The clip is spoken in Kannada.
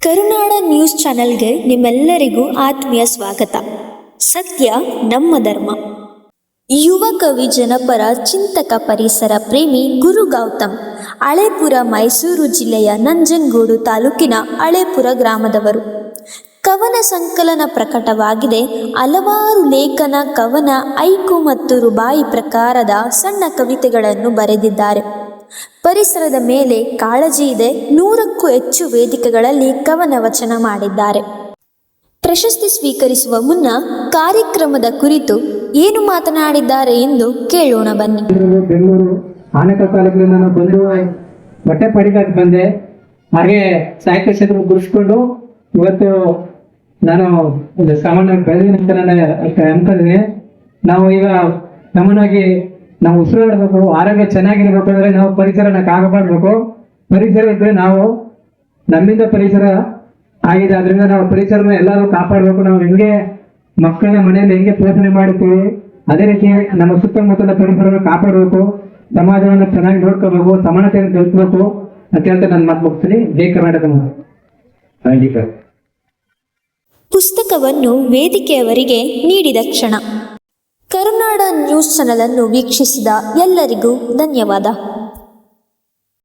ಕರುನಾಡ ನ್ಯೂಸ್ ಚಾನೆಲ್ಗೆ ನಿಮ್ಮೆಲ್ಲರಿಗೂ ಆತ್ಮೀಯ ಸ್ವಾಗತ. ಸತ್ಯ ನಮ್ಮ ಧರ್ಮ. ಯುವ ಕವಿ, ಜನಪರ ಚಿಂತಕ, ಪರಿಸರ ಪ್ರೇಮಿ ಗುರು ಗೌತಮ್ ಹಳೇಪುರ, ಮೈಸೂರು ಜಿಲ್ಲೆಯ ನಂಜನಗೂಡು ತಾಲೂಕಿನ ಹಳೇಪುರ ಗ್ರಾಮದವರು. ಕವನ ಸಂಕಲನ ಪ್ರಕಟವಾಗಿದೆ. ಹಲವಾರು ಲೇಖನ, ಕವನ, ಹೈಕು ಮತ್ತು ರುಬಾಯಿ ಪ್ರಕಾರದ ಸಣ್ಣ ಕವಿತೆಗಳನ್ನು ಬರೆದಿದ್ದಾರೆ. ಪರಿಸರದ ಮೇಲೆ ಕಾಳಜಿ ಇದೆ. 100ಕ್ಕೂ ಹೆಚ್ಚು ವೇದಿಕೆಗಳಲ್ಲಿ ಕವನ ವಚನ ಮಾಡಿದ್ದಾರೆ. ಪ್ರಶಸ್ತಿ ಸ್ವೀಕರಿಸುವ ಮುನ್ನ ಕಾರ್ಯಕ್ರಮದ ಕುರಿತು ಏನು ಮಾತನಾಡಿದ್ದಾರೆ ಎಂದು ಕೇಳೋಣ ಬನ್ನಿ. ಬೆಂಗಳೂರು ಆನೇಕಲ್ ತಾಲೂಕಿನಿಂದ ನಾನು ಬಂದು ಬಟ್ಟೆ ಪಡಿಕಕ್ಕೆ ಬಂದೆ. ಹಾಗೆ ಸಾಹಿತ್ಯ ಕ್ಷೇತ್ರ ಗುರುಸ್ಕೊಂಡು ಇವತ್ತು ನಾನು ಸಾಮಾನ್ಯವಾಗಿ ಬೆಳೆದಿನ ಅಂತ ನಾನು ಅನ್ಕೊಂಡಿದ್ದೀನಿ. ನಾವು ಈಗ ಸಾಮಾನ್ಯವಾಗಿ ನಾವು ಉಸಿರಾಡಬೇಕು, ಆರೋಗ್ಯ ಚೆನ್ನಾಗಿರ್ಬೇಕು ಅಂದ್ರೆ ನಾವು ಪರಿಸರನ ಕಾಪಾಡಬೇಕು. ಪರಿಸರ ಇದ್ರೆ ನಾವು ನಮ್ಮಿಂದ ಪರಿಸರ ಆಗಿದೆ, ಅದರಿಂದ ನಾವು ಪರಿಸರನ ಎಲ್ಲರೂ ಕಾಪಾಡಬೇಕು. ನಾವು ಹೆಂಗೆ ಮಕ್ಕಳನ್ನ ಮನೆಯಲ್ಲಿ ಹೆಂಗೆ ಪೋಷಣೆ ಮಾಡುತ್ತೀವಿ ಅದೇ ರೀತಿ ನಮ್ಮ ಸುತ್ತಮುತ್ತಲ ಪರಿಸರವನ್ನು ಕಾಪಾಡಬೇಕು, ಸಮಾಜವನ್ನು ಚೆನ್ನಾಗಿ ನೋಡ್ಕೋಬೇಕು, ಸಮಾನತೆಯನ್ನು ತಿಳಿಸ್ಬೇಕು ಅಂತ ಹೇಳ್ತಾ ನಾನು ಮಾತು ಮುಗಿಸ್ತೀನಿ. ಜೈ ಕರ್ನಾಟಕ. ಪುಸ್ತಕವನ್ನು ವೇದಿಕೆಯವರಿಗೆ ನೀಡಿದ ಕ್ಷಣ. ಕರುನಾಡ ನ್ಯೂಸ್ ಚಾನೆಲ್ ಅನ್ನು ವೀಕ್ಷಿಸಿದ ಎಲ್ಲರಿಗೂ ಧನ್ಯವಾದ.